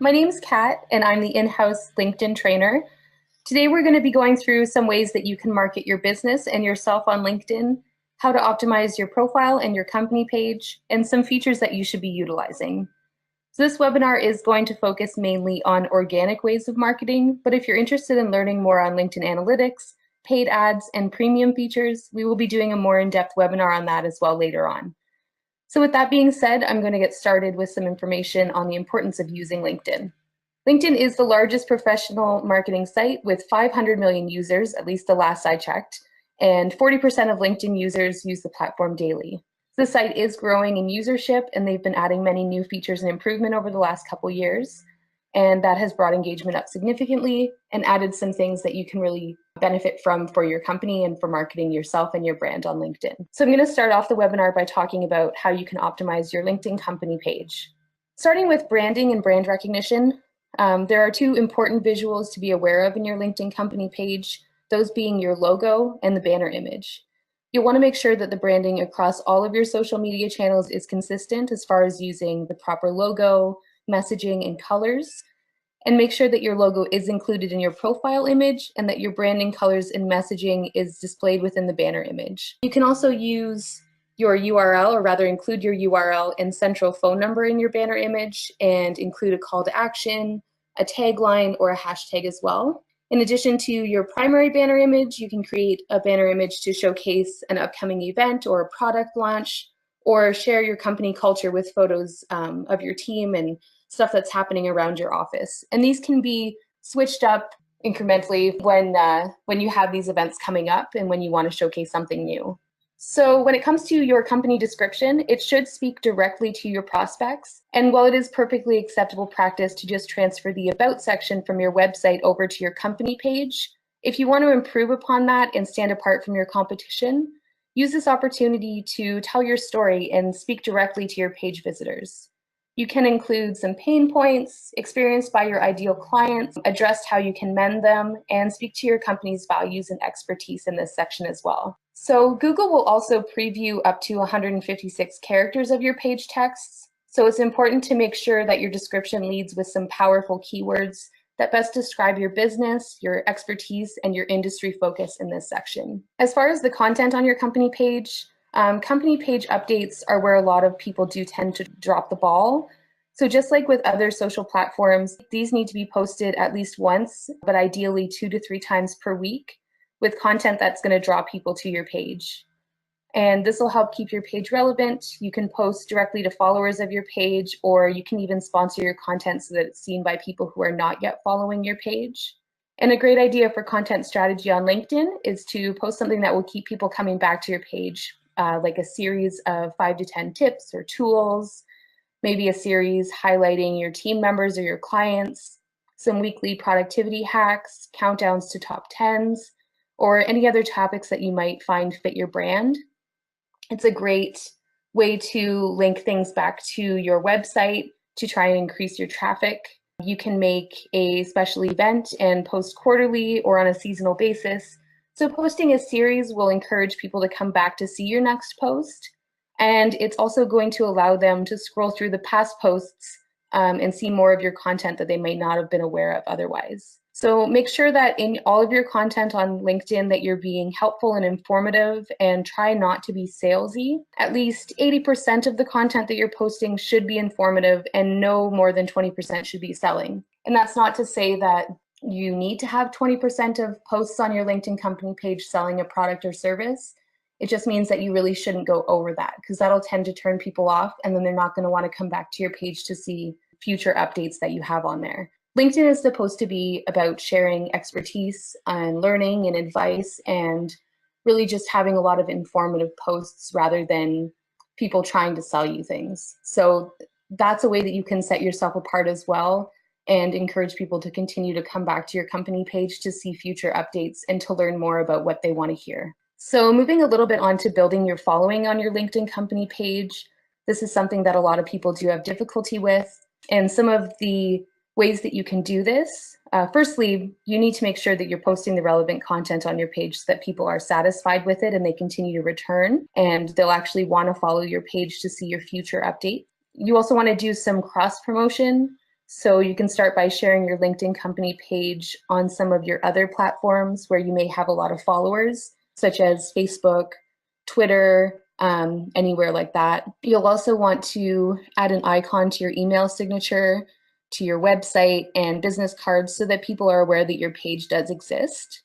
My name's Kat, and I'm the in-house LinkedIn trainer. Today, we're going to be going through some ways that you can market your business and yourself on LinkedIn, how to optimize your profile and your company page, and some features that you should be utilizing. So this webinar is going to focus mainly on organic ways of marketing, but if you're interested in learning more on LinkedIn analytics, paid ads, and premium features, we will be doing a more in-depth webinar on that as well later on. So with that being said, I'm going to get started with some information on the importance of using LinkedIn. LinkedIn is the largest professional marketing site with 500 million users, at least the last I checked, and 40% of LinkedIn users use the platform daily. The site is growing in usership, and they've been adding many new features and improvement over the last couple years, and that has brought engagement up significantly and added some things that you can really benefit from for your company and for marketing yourself and your brand on LinkedIn. So I'm going to start off the webinar by talking about how you can optimize your LinkedIn company page. Starting with branding and brand recognition, there are two important visuals to be aware of in your LinkedIn company page, those being your logo and the banner image. You'll want to make sure that the branding across all of your social media channels is consistent as far as using the proper logo, messaging, and colors, and make sure that your logo is included in your profile image and that your branding colors and messaging is displayed within the banner image. You can also use your URL, or rather include your URL and central phone number in your banner image and include a call to action, a tagline, or a hashtag as well. In addition to your primary banner image, you can create a banner image to showcase an upcoming event or a product launch, or share your company culture with photos of your team and stuff that's happening around your office. And these can be switched up incrementally when you have these events coming up and when you want to showcase something new. So when it comes to your company description, it should speak directly to your prospects. And while it is perfectly acceptable practice to just transfer the About section from your website over to your company page, if you want to improve upon that and stand apart from your competition, use this opportunity to tell your story and speak directly to your page visitors. You can include some pain points experienced by your ideal clients, address how you can mend them, and speak to your company's values and expertise in this section as well. So Google will also preview up to 156 characters of your page texts. So it's important to make sure that your description leads with some powerful keywords that best describe your business, your expertise, and your industry focus in this section. As far as the content on your company page updates are where a lot of people do tend to drop the ball. So just like with other social platforms, these need to be posted at least once, but ideally 2 to 3 times per week, with content that's going to draw people to your page. And this will help keep your page relevant. You can post directly to followers of your page, or you can even sponsor your content so that it's seen by people who are not yet following your page. And a great idea for content strategy on LinkedIn is to post something that will keep people coming back to your page, like a series of 5 to 10 tips or tools, maybe a series highlighting your team members or your clients, some weekly productivity hacks, countdowns to top 10s, or any other topics that you might find fit your brand. It's a great way to link things back to your website to try and increase your traffic. You can make a special event and post quarterly or on a seasonal basis. So posting a series will encourage people to come back to see your next post. And it's also going to allow them to scroll through the past posts and see more of your content that they may not have been aware of otherwise. So make sure that in all of your content on LinkedIn that you're being helpful and informative, and try not to be salesy. At least 80% of the content that you're posting should be informative, and no more than 20% should be selling. And that's not to say that you need to have 20% of posts on your LinkedIn company page selling a product or service. It just means that you really shouldn't go over that, because that'll tend to turn people off, and then they're not going to want to come back to your page to see future updates that you have on there. LinkedIn is supposed to be about sharing expertise and learning and advice, and really just having a lot of informative posts rather than people trying to sell you things. So that's a way that you can set yourself apart as well and encourage people to continue to come back to your company page to see future updates and to learn more about what they want to hear. So moving a little bit on to building your following on your LinkedIn company page, this is something that a lot of people do have difficulty with. And some of the ways that you can do this, firstly, you need to make sure that you're posting the relevant content on your page so that people are satisfied with it and they continue to return, and they'll actually want to follow your page to see your future update. You also want to do some cross promotion. So you can start by sharing your LinkedIn company page on some of your other platforms where you may have a lot of followers, such as Facebook, Twitter, anywhere like that. You'll also want to add an icon to your email signature, to your website, and business cards so that people are aware that your page does exist.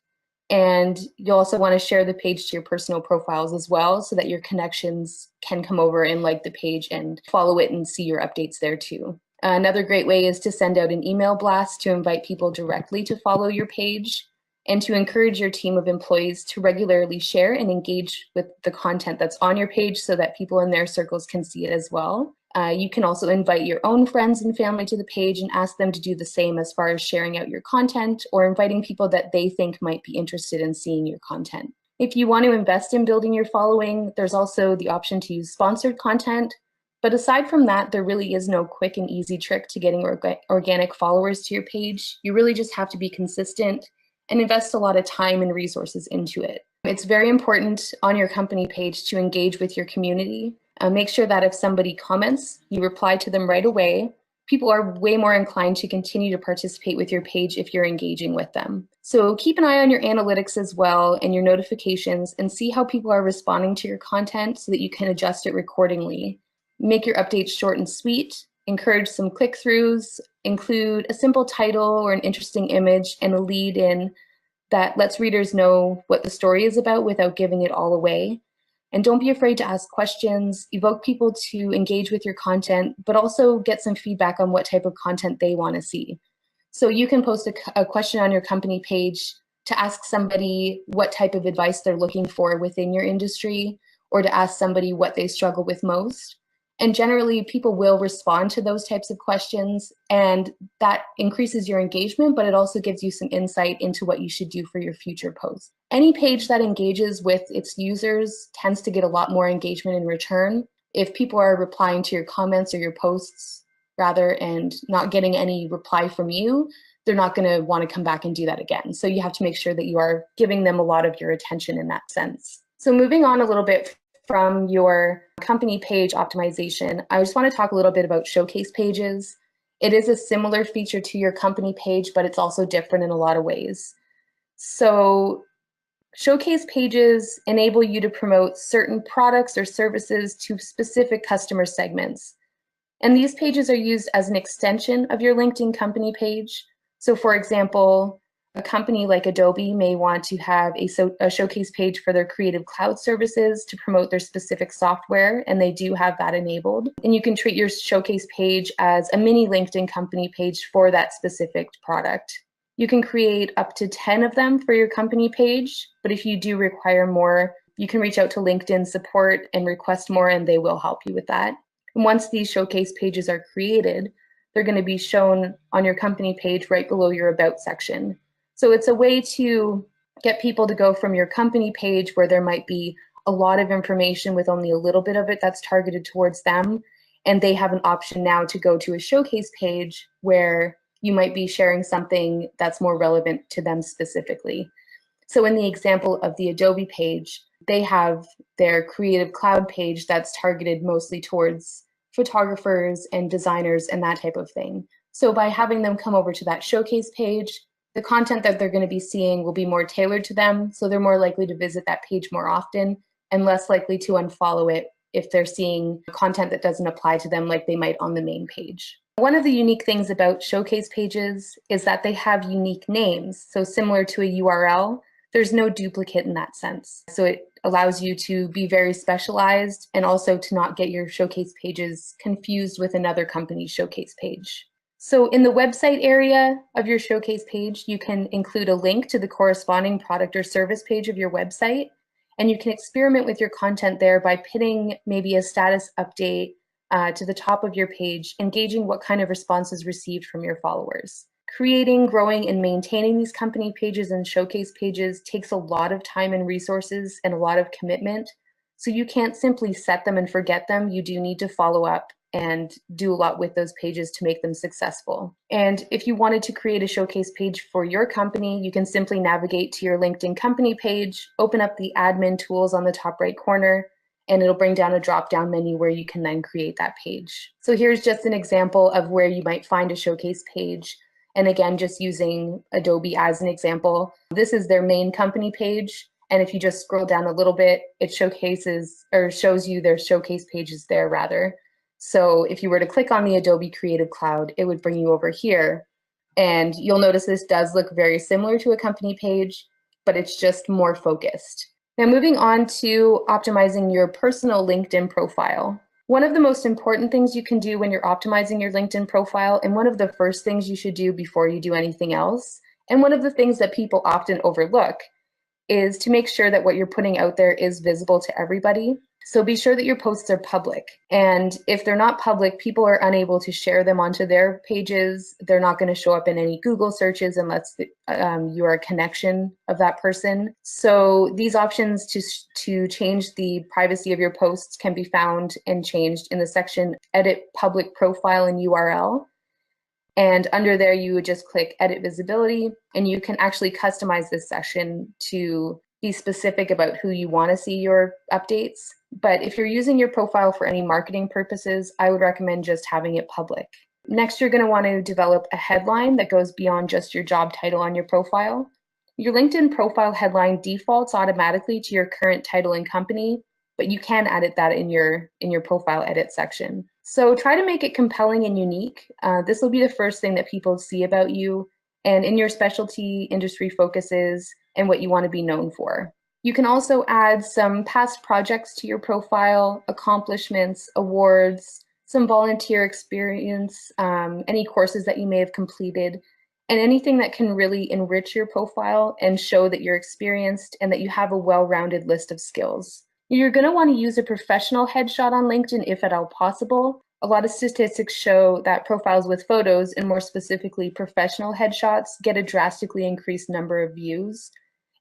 And you'll also want to share the page to your personal profiles as well so that your connections can come over and like the page and follow it and see your updates there too. Another great way is to send out an email blast to invite people directly to follow your page and to encourage your team of employees to regularly share and engage with the content that's on your page so that people in their circles can see it as well. You can also invite your own friends and family to the page and ask them to do the same as far as sharing out your content or inviting people that they think might be interested in seeing your content. If you want to invest in building your following, there's also the option to use sponsored content. But aside from that, there really is no quick and easy trick to getting organic followers to your page. You really just have to be consistent and invest a lot of time and resources into it. It's very important on your company page to engage with your community. Make sure that if somebody comments, you reply to them right away. People are way more inclined to continue to participate with your page if you're engaging with them. So keep an eye on your analytics as well and your notifications and see how people are responding to your content so that you can adjust it accordingly. Make your updates short and sweet, encourage some click-throughs, include a simple title or an interesting image and a lead in that lets readers know what the story is about without giving it all away. And don't be afraid to ask questions, evoke people to engage with your content, but also get some feedback on what type of content they want to see. So you can post a question on your company page to ask somebody what type of advice they're looking for within your industry, or to ask somebody what they struggle with most. And generally, people will respond to those types of questions, and that increases your engagement, but it also gives you some insight into what you should do for your future posts. Any page that engages with its users tends to get a lot more engagement in return. If people are replying to your comments or your posts rather and not getting any reply from you, they're not going to want to come back and do that again. So you have to make sure that you are giving them a lot of your attention in that sense. So moving on a little bit from your company page optimization, I just want to talk a little bit about showcase pages. It is a similar feature to your company page, but it's also different in a lot of ways. So showcase pages enable you to promote certain products or services to specific customer segments. And these pages are used as an extension of your LinkedIn company page. So for example, a company like Adobe may want to have a showcase page for their Creative Cloud services to promote their specific software, and they do have that enabled. And you can treat your showcase page as a mini LinkedIn company page for that specific product. You can create up to 10 of them for your company page, but if you do require more, you can reach out to LinkedIn support and request more, and they will help you with that. And once these showcase pages are created, they're going to be shown on your company page right below your About section. So it's a way to get people to go from your company page where there might be a lot of information with only a little bit of it that's targeted towards them, and they have an option now to go to a showcase page where you might be sharing something that's more relevant to them specifically. So in the example of the Adobe page, they have their Creative Cloud page that's targeted mostly towards photographers and designers and that type of thing. So by having them come over to that showcase page, the content that they're going to be seeing will be more tailored to them, so they're more likely to visit that page more often and less likely to unfollow it if they're seeing content that doesn't apply to them like they might on the main page. One of the unique things about showcase pages is that they have unique names. So similar to a URL, there's no duplicate in that sense. So it allows you to be very specialized and also to not get your showcase pages confused with another company's showcase page. So in the website area of your showcase page, you can include a link to the corresponding product or service page of your website, and you can experiment with your content there by pinning maybe a status update to the top of your page, engaging what kind of responses received from your followers. Creating, growing, and maintaining these company pages and showcase pages takes a lot of time and resources and a lot of commitment. So you can't simply set them and forget them. You do need to follow up and do a lot with those pages to make them successful. And if you wanted to create a showcase page for your company, you can simply navigate to your LinkedIn company page, open up the admin tools on the top right corner, and it'll bring down a drop-down menu where you can then create that page. So here's just an example of where you might find a showcase page. And again, just using Adobe as an example, this is their main company page. And if you just scroll down a little bit, it showcases or shows you their showcase pages there rather. So if you were to click on the Adobe Creative Cloud, it would bring you over here. And you'll notice this does look very similar to a company page, but it's just more focused. Now moving on to optimizing your personal LinkedIn profile. One of the most important things you can do when you're optimizing your LinkedIn profile, and one of the first things you should do before you do anything else, and one of the things that people often overlook, is to make sure that what you're putting out there is visible to everybody. So be sure that your posts are public. And if they're not public, people are unable to share them onto their pages. They're not going to show up in any Google searches unless you are a connection of that person. So these options to change the privacy of your posts can be found and changed in the section Edit Public Profile and URL. And under there, you would just click Edit Visibility, and you can actually customize this section to be specific about who you want to see your updates. But if you're using your profile for any marketing purposes, I would recommend just having it public. Next, you're going to want to develop a headline that goes beyond just your job title on your profile. Your LinkedIn profile headline defaults automatically to your current title and company, but you can edit that in your profile edit section. So try to make it compelling and unique. This will be the first thing that people see about you and in your specialty, industry focuses, and what you want to be known for. You can also add some past projects to your profile, accomplishments, awards, some volunteer experience, any courses that you may have completed, and anything that can really enrich your profile and show that you're experienced and that you have a well-rounded list of skills. You're going to want to use a professional headshot on LinkedIn if at all possible. A lot of statistics show that profiles with photos, and more specifically professional headshots, get a drastically increased number of views.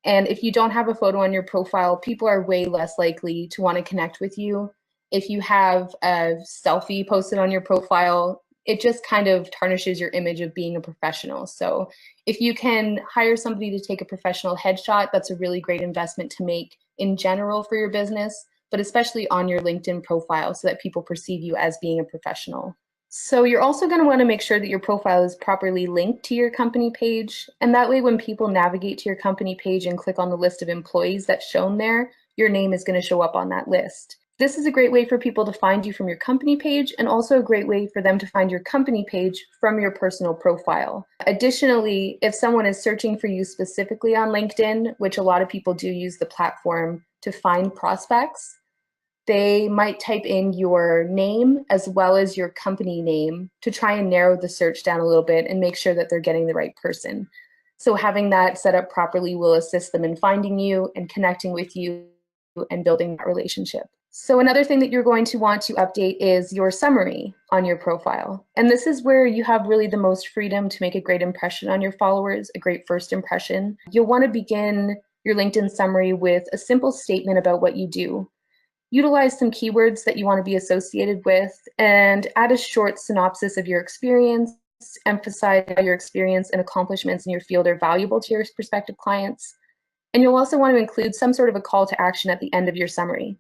And if you don't have a photo on your profile, people are way less likely to want to connect with you. If you have a selfie posted on your profile, it just kind of tarnishes your image of being a professional. So if you can hire somebody to take a professional headshot, that's a really great investment to make in general for your business, but especially on your LinkedIn profile so that people perceive you as being a professional. So you're also going to want to make sure that your profile is properly linked to your company page. And that way, when people navigate to your company page and click on the list of employees that's shown there, your name is going to show up on that list. This is a great way for people to find you from your company page, and also a great way for them to find your company page from your personal profile. Additionally, if someone is searching for you specifically on LinkedIn, which a lot of people do use the platform to find prospects, they might type in your name as well as your company name to try and narrow the search down a little bit and make sure that they're getting the right person. So having that set up properly will assist them in finding you and connecting with you and building that relationship. So another thing that you're going to want to update is your summary on your profile. And this is where you have really the most freedom to make a great impression on your followers, a great first impression. You'll want to begin your LinkedIn summary with a simple statement about what you do. Utilize some keywords that you want to be associated with, and add a short synopsis of your experience. Emphasize how your experience and accomplishments in your field are valuable to your prospective clients. And you'll also want to include some sort of a call to action at the end of your summary.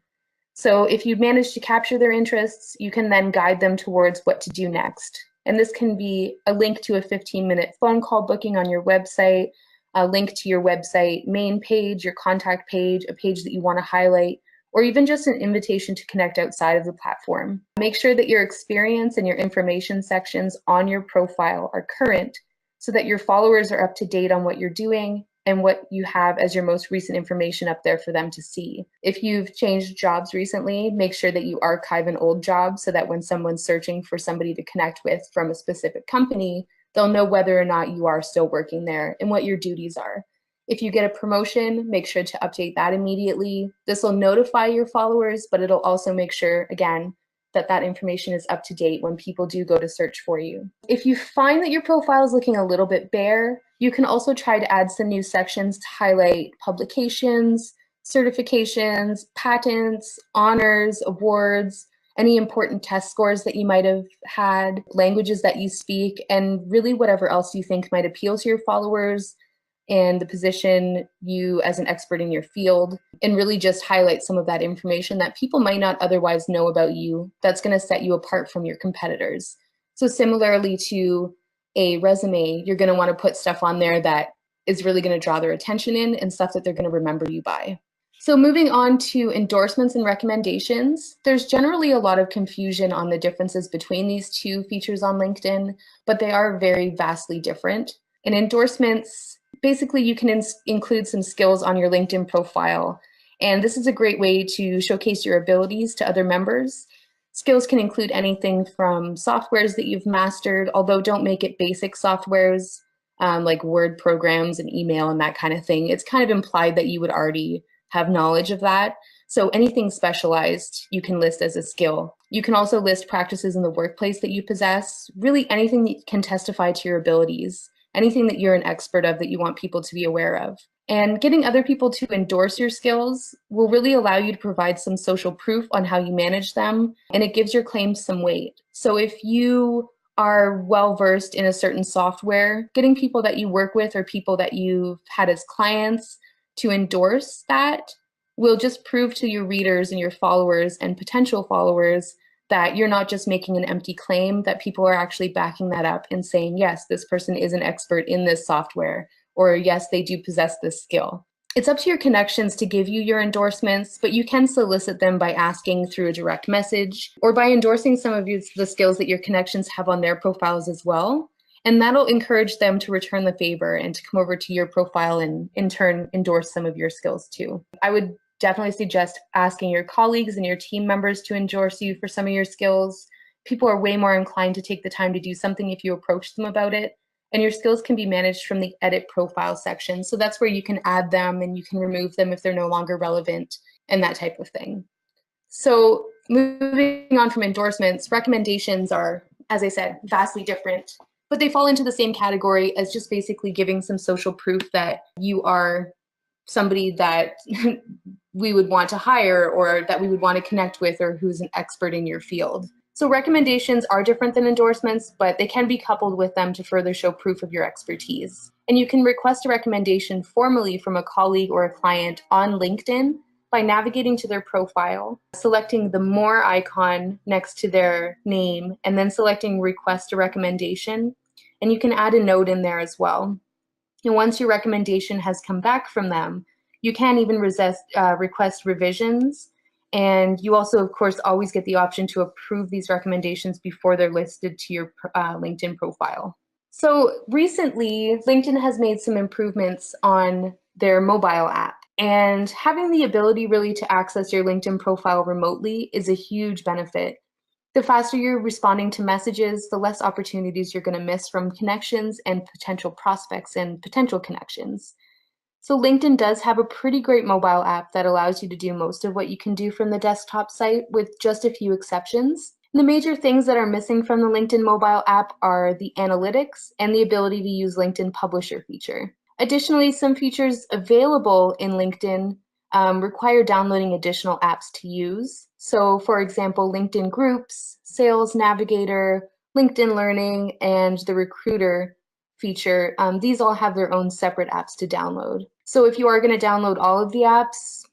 So if you manage to capture their interests, you can then guide them towards what to do next. And this can be a link to a 15-minute phone call booking on your website, a link to your website main page, your contact page, a page that you want to highlight, or even just an invitation to connect outside of the platform. Make sure that your experience and your information sections on your profile are current so that your followers are up to date on what you're doing and what you have as your most recent information up there for them to see. If you've changed jobs recently, make sure that you archive an old job so that when someone's searching for somebody to connect with from a specific company, they'll know whether or not you are still working there and what your duties are. If you get a promotion, make sure to update that immediately. This will notify your followers, but it'll also make sure, again, that that information is up to date when people do go to search for you. If you find that your profile is looking a little bit bare, you can also try to add some new sections to highlight publications, certifications, patents, honors, awards, any important test scores that you might have had, languages that you speak, and really whatever else you think might appeal to your followers. and the position you as an expert in your field, and really just highlight some of that information that people might not otherwise know about you that's going to set you apart from your competitors. So similarly to a resume, you're going to want to put stuff on there that is really going to draw their attention in and stuff that they're going to remember you by. So moving on to endorsements and recommendations, there's generally a lot of confusion on the differences between these two features on LinkedIn, but they are very vastly different. In endorsements, basically you can include some skills on your LinkedIn profile, and this is a great way to showcase your abilities to other members. Skills can include anything from softwares that you've mastered, although don't make it basic softwares like Word programs and email and that kind of thing. It's kind of implied that you would already have knowledge of that. So anything specialized you can list as a skill. You can also list practices in the workplace that you possess, really anything that can testify to your abilities, anything that you're an expert of that you want people to be aware of. And getting other people to endorse your skills will really allow you to provide some social proof on how you manage them, and it gives your claims some weight. So if you are well versed in a certain software, getting people that you work with or people that you've had as clients to endorse that will just prove to your readers and your followers and potential followers that you're not just making an empty claim, that people are actually backing that up and saying, yes, this person is an expert in this software, or yes, they do possess this skill. It's up to your connections to give you your endorsements, but you can solicit them by asking through a direct message or by endorsing some of the skills that your connections have on their profiles as well. And that'll encourage them to return the favor and to come over to your profile and in turn endorse some of your skills too. I would definitely suggest asking your colleagues and your team members to endorse you for some of your skills. People are way more inclined to take the time to do something if you approach them about it. And your skills can be managed from the edit profile section. So that's where you can add them and you can remove them if they're no longer relevant and that type of thing. So moving on from endorsements, recommendations are, as I said, vastly different, but they fall into the same category as just basically giving some social proof that you are somebody that we would want to hire or that we would want to connect with or who's an expert in your field. So recommendations are different than endorsements, but they can be coupled with them to further show proof of your expertise. And you can request a recommendation formally from a colleague or a client on LinkedIn by navigating to their profile, selecting the More icon next to their name, and then selecting Request a Recommendation. And you can add a note in there as well. And once your recommendation has come back from them, you can even request revisions. And you also, of course, always get the option to approve these recommendations before they're listed to your LinkedIn profile. So recently, LinkedIn has made some improvements on their mobile app. And having the ability really to access your LinkedIn profile remotely is a huge benefit. The faster you're responding to messages, the less opportunities you're going to miss from connections and potential prospects and potential connections. So LinkedIn does have a pretty great mobile app that allows you to do most of what you can do from the desktop site with just a few exceptions. The major things that are missing from the LinkedIn mobile app are the analytics and the ability to use LinkedIn Publisher feature. Additionally, some features available in LinkedIn require downloading additional apps to use. So for example, LinkedIn Groups, Sales Navigator, LinkedIn Learning, and the Recruiter feature, these all have their own separate apps to download. So if you are going to download all of the apps,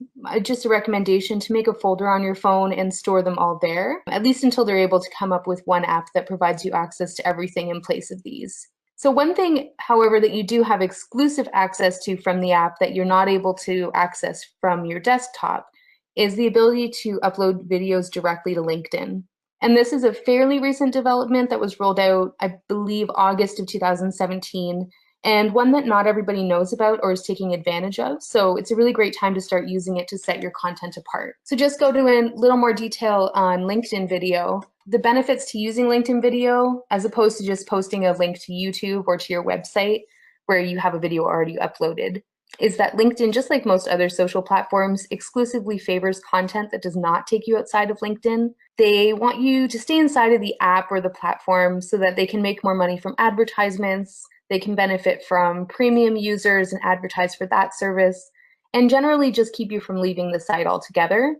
just a recommendation to make a folder on your phone and store them all there, at least until they're able to come up with one app that provides you access to everything in place of these. So one thing, however, that you do have exclusive access to from the app that you're not able to access from your desktop is the ability to upload videos directly to LinkedIn. And this is a fairly recent development that was rolled out, I believe, August of 2017, and one that not everybody knows about or is taking advantage of. So it's a really great time to start using it to set your content apart. So just go to a little more detail on LinkedIn video. The benefits to using LinkedIn video, as opposed to just posting a link to YouTube or to your website where you have a video already uploaded, is that LinkedIn, just like most other social platforms, exclusively favors content that does not take you outside of LinkedIn. They want you to stay inside of the app or the platform so that they can make more money from advertisements, they can benefit from premium users and advertise for that service, and generally just keep you from leaving the site altogether.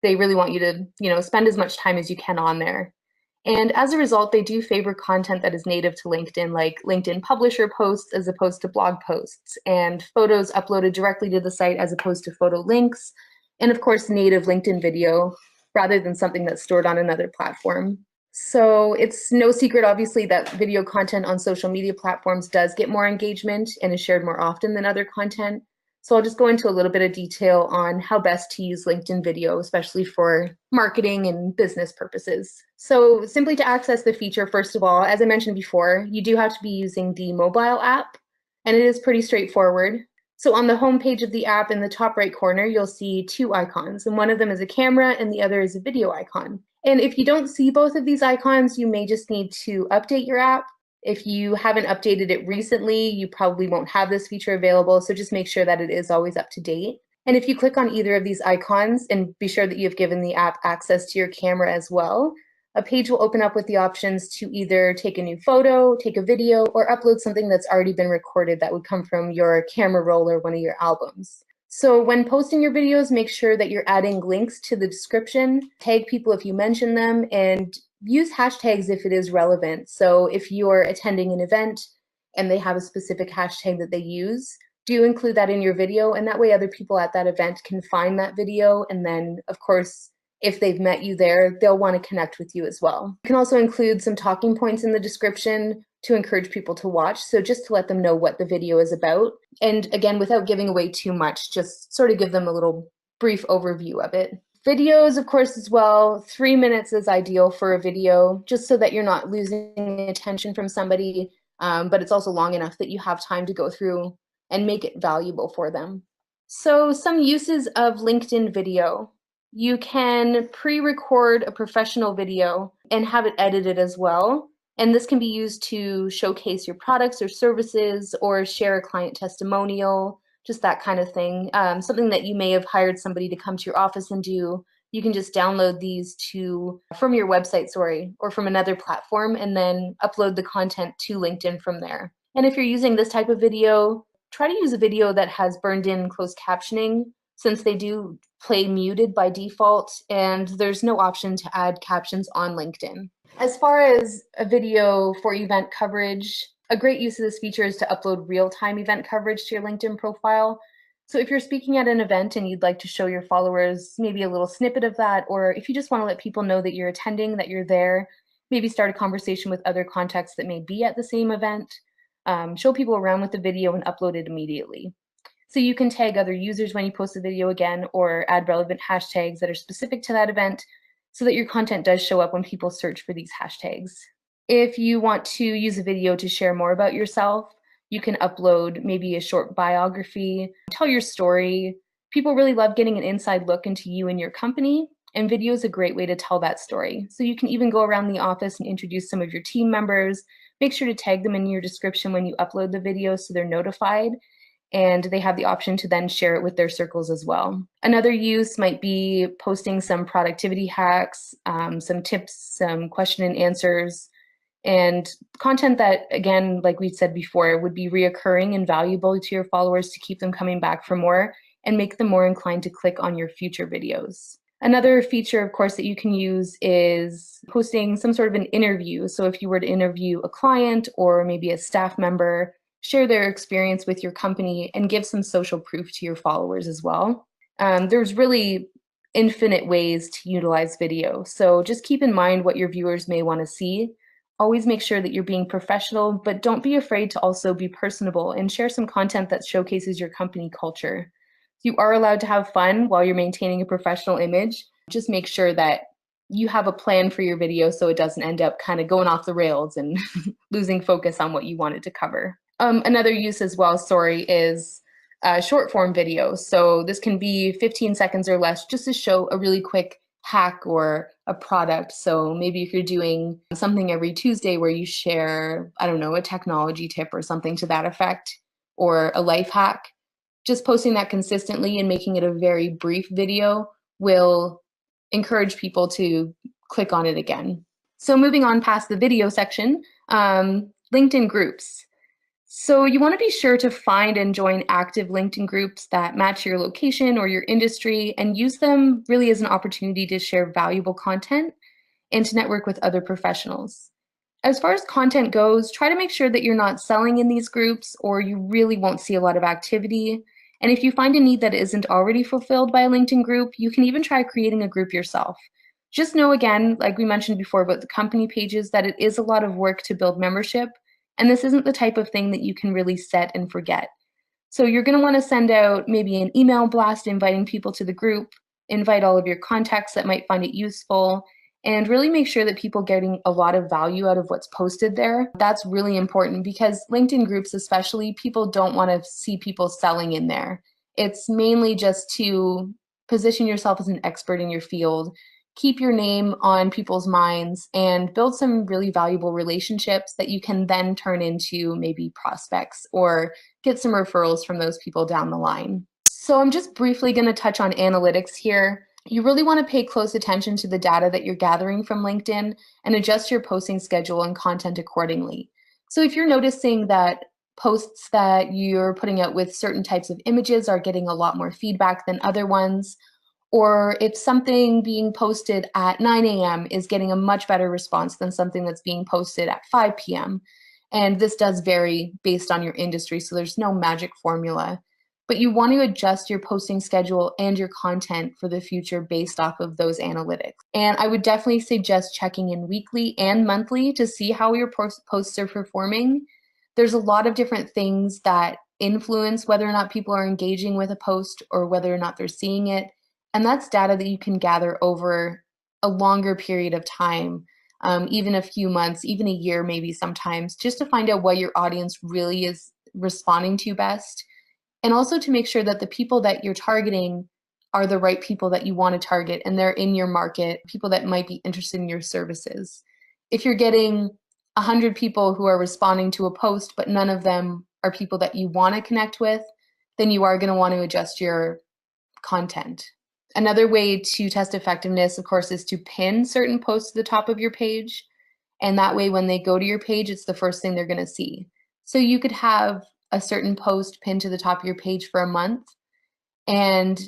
They really want you to, spend as much time as you can on there. And as a result, they do favor content that is native to LinkedIn, like LinkedIn publisher posts as opposed to blog posts, and photos uploaded directly to the site as opposed to photo links, and of course, native LinkedIn video rather than something that's stored on another platform. So it's no secret, obviously, that video content on social media platforms does get more engagement and is shared more often than other content. So I'll just go into a little bit of detail on how best to use LinkedIn video, especially for marketing and business purposes. So simply to access the feature, first of all, as I mentioned before, you do have to be using the mobile app, and it is pretty straightforward. So on the home page of the app in the top right corner, you'll see two icons, and one of them is a camera and the other is a video icon. And if you don't see both of these icons, you may just need to update your app. If you haven't updated it recently, you probably won't have this feature available, so just make sure that it is always up to date. And if you click on either of these icons, and be sure that you've given the app access to your camera as well, a page will open up with the options to either take a new photo, take a video, or upload something that's already been recorded that would come from your camera roll or one of your albums. So when posting your videos, make sure that you're adding links to the description, tag people if you mention them, and use hashtags if it is relevant. So if you're attending an event and they have a specific hashtag that they use, do include that in your video, and that way other people at that event can find that video, and then, of course, if they've met you there, they'll want to connect with you as well. You can also include some talking points in the description to encourage people to watch, so just to let them know what the video is about. And again, without giving away too much, just sort of give them a little brief overview of it. Videos, of course, as well. 3 minutes is ideal for a video, just so that you're not losing attention from somebody, but it's also long enough that you have time to go through and make it valuable for them. So some uses of LinkedIn video. You can pre-record a professional video and have it edited as well. And this can be used to showcase your products or services or share a client testimonial, just that kind of thing. Something that you may have hired somebody to come to your office and do. You can just download these from your website, or from another platform, and then upload the content to LinkedIn from there. And if you're using this type of video, try to use a video that has burned in closed captioning, since they do play muted by default, and there's no option to add captions on LinkedIn. As far as a video for event coverage, a great use of this feature is to upload real-time event coverage to your LinkedIn profile. So if you're speaking at an event and you'd like to show your followers maybe a little snippet of that, or if you just want to let people know that you're attending, that you're there, maybe start a conversation with other contacts that may be at the same event, show people around with the video and upload it immediately. So you can tag other users when you post the video again, or add relevant hashtags that are specific to that event, so that your content does show up when people search for these hashtags. If you want to use a video to share more about yourself, you can upload maybe a short biography, tell your story. People really love getting an inside look into you and your company, and video is a great way to tell that story. So you can even go around the office and introduce some of your team members. Make sure to tag them in your description when you upload the video so they're notified, and they have the option to then share it with their circles as well. Another use might be posting some productivity hacks, some tips, some question and answers, and content that, again, like we said before, would be reoccurring and valuable to your followers to keep them coming back for more and make them more inclined to click on your future videos. Another feature, of course, that you can use is posting some sort of an interview. So if you were to interview a client or maybe a staff member, share their experience with your company and give some social proof to your followers as well. There's really infinite ways to utilize video. So just keep in mind what your viewers may want to see. Always make sure that you're being professional, but don't be afraid to also be personable and share some content that showcases your company culture. You are allowed to have fun while you're maintaining a professional image. Just make sure that you have a plan for your video so it doesn't end up kind of going off the rails and losing focus on what you wanted to cover. Another use as well, is short form videos. So this can be 15 seconds or less, just to show a really quick hack or a product. So maybe if you're doing something every Tuesday where you share, I don't know, a technology tip or something to that effect, or a life hack, just posting that consistently and making it a very brief video will encourage people to click on it again. So moving on past the video section, LinkedIn groups. So you want to be sure to find and join active LinkedIn groups that match your location or your industry, and use them really as an opportunity to share valuable content and to network with other professionals. As far as content goes, try to make sure that you're not selling in these groups or you really won't see a lot of activity. And if you find a need that isn't already fulfilled by a LinkedIn group, you can even try creating a group yourself. Just know again, like we mentioned before about the company pages, that it is a lot of work to build membership, and this isn't the type of thing that you can really set and forget. So you're going to want to send out maybe an email blast inviting people to the group, invite all of your contacts that might find it useful, and really make sure that people are getting a lot of value out of what's posted there. That's really important because LinkedIn groups especially, people don't want to see people selling in there. It's mainly just to position yourself as an expert in your field, keep your name on people's minds, and build some really valuable relationships that you can then turn into maybe prospects or get some referrals from those people down the line. So I'm just briefly going to touch on analytics here. You really want to pay close attention to the data that you're gathering from LinkedIn and adjust your posting schedule and content accordingly. So if you're noticing that posts that you're putting out with certain types of images are getting a lot more feedback than other ones, or if something being posted at 9 a.m. is getting a much better response than something that's being posted at 5 p.m. And this does vary based on your industry, so there's no magic formula. But you want to adjust your posting schedule and your content for the future based off of those analytics. And I would definitely suggest checking in weekly and monthly to see how your posts are performing. There's a lot of different things that influence whether or not people are engaging with a post or whether or not they're seeing it. And that's data that you can gather over a longer period of time, even a few months, even a year, maybe sometimes, just to find out what your audience really is responding to best. And also to make sure that the people that you're targeting are the right people that you want to target and they're in your market, people that might be interested in your services. If you're getting 100 people who are responding to a post, but none of them are people that you want to connect with, then you are going to want to adjust your content. Another way to test effectiveness, of course, is to pin certain posts to the top of your page. And that way, when they go to your page, it's the first thing they're going to see. So you could have a certain post pinned to the top of your page for a month and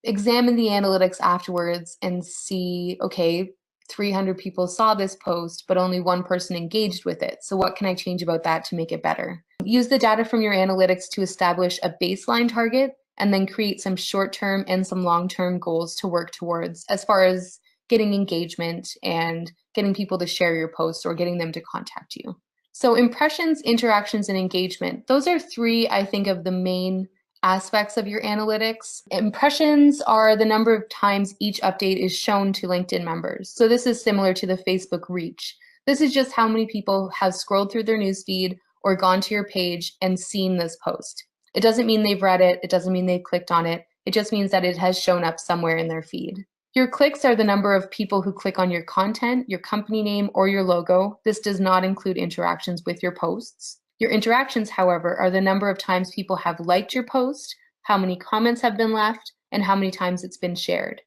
examine the analytics afterwards and see, okay, 300 people saw this post, but only one person engaged with it. So what can I change about that to make it better? Use the data from your analytics to establish a baseline target and then create some short-term and some long-term goals to work towards as far as getting engagement and getting people to share your posts or getting them to contact you. So impressions, interactions, and engagement, those are three, I think, of the main aspects of your analytics. Impressions are the number of times each update is shown to LinkedIn members. So this is similar to the Facebook reach. This is just how many people have scrolled through their newsfeed or gone to your page and seen this post. It doesn't mean they've read it. It doesn't mean they've clicked on it. It just means that it has shown up somewhere in their feed. Your clicks are the number of people who click on your content, your company name, or your logo. This does not include interactions with your posts. Your interactions, however, are the number of times people have liked your post, how many comments have been left, and how many times it's been shared.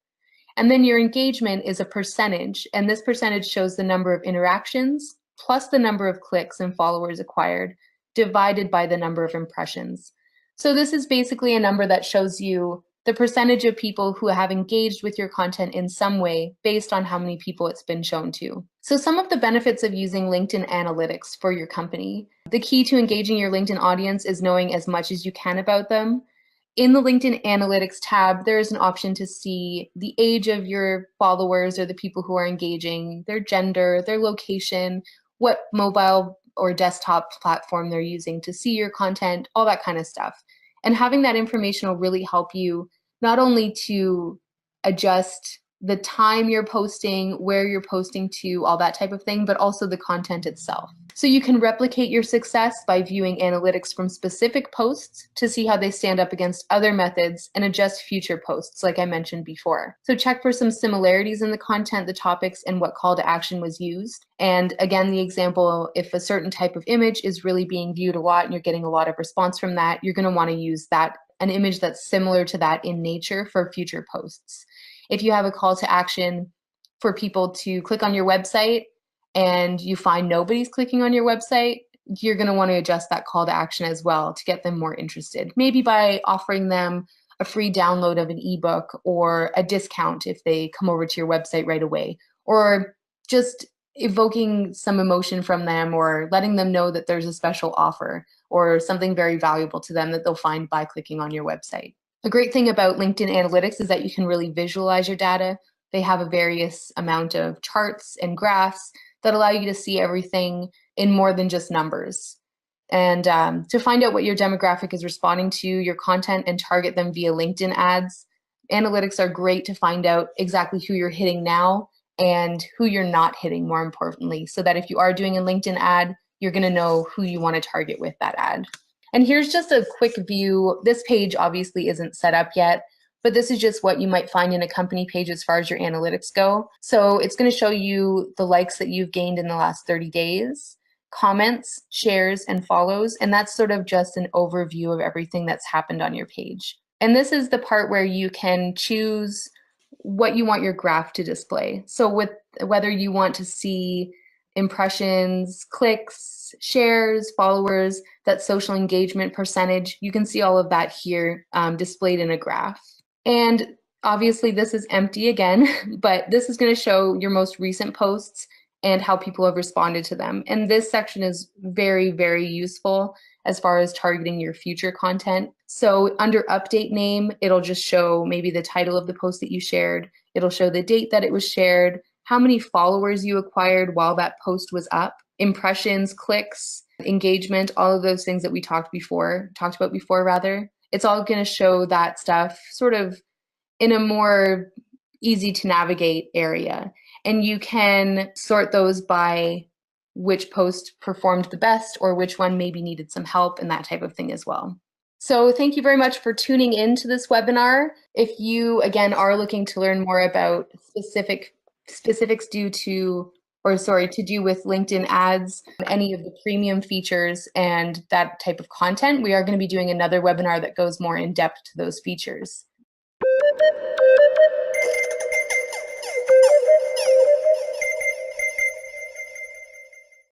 And then your engagement is a percentage, and this percentage shows the number of interactions plus the number of clicks and followers acquired divided by the number of impressions. So this is basically a number that shows you the percentage of people who have engaged with your content in some way based on how many people it's been shown to. So some of the benefits of using LinkedIn analytics for your company. The key to engaging your LinkedIn audience is knowing as much as you can about them. In the LinkedIn Analytics tab, there is an option to see the age of your followers or the people who are engaging, their gender, their location, what mobile or desktop platform they're using to see your content, all that kind of stuff. And having that information will really help you not only to adjust the time you're posting, where you're posting to, all that type of thing, but also the content itself. So you can replicate your success by viewing analytics from specific posts to see how they stand up against other methods and adjust future posts, like I mentioned before. So check for some similarities in the content, the topics, and what call to action was used. And again, the example, if a certain type of image is really being viewed a lot and you're getting a lot of response from that, you're going to want to use that, an image that's similar to that in nature for future posts. If you have a call to action for people to click on your website and you find nobody's clicking on your website, you're going to want to adjust that call to action as well to get them more interested. Maybe by offering them a free download of an ebook or a discount if they come over to your website right away, or just evoking some emotion from them or letting them know that there's a special offer or something very valuable to them that they'll find by clicking on your website. The great thing about LinkedIn Analytics is that you can really visualize your data. They have a various amount of charts and graphs that allow you to see everything in more than just numbers. And to find out what your demographic is responding to your content and target them via LinkedIn ads, analytics are great to find out exactly who you're hitting now and who you're not hitting, more importantly, so that if you are doing a LinkedIn ad, you're going to know who you want to target with that ad. And here's just a quick view. This page obviously isn't set up yet, but this is just what you might find in a company page as far as your analytics go. So it's going to show you the likes that you've gained in the last 30 days, comments, shares, and follows. And that's sort of just an overview of everything that's happened on your page. And this is the part where you can choose what you want your graph to display. So with whether you want to see impressions, clicks, shares, followers, that social engagement percentage, you can see all of that here displayed in a graph. And obviously this is empty again, but this is going to show your most recent posts and how people have responded to them. And this section is very, very useful as far as targeting your future content. So under update name, it'll just show maybe the title of the post that you shared. It'll show the date that it was shared, how many followers you acquired while that post was up, impressions, clicks, engagement, all of those things that we talked about before rather. It's all going to show that stuff sort of in a more easy to navigate area. And you can sort those by which post performed the best or which one maybe needed some help and that type of thing as well. So thank you very much for tuning in to this webinar. If you, again, are looking to learn more about specifics to do with LinkedIn ads, any of the premium features and that type of content, we are going to be doing another webinar that goes more in depth to those features.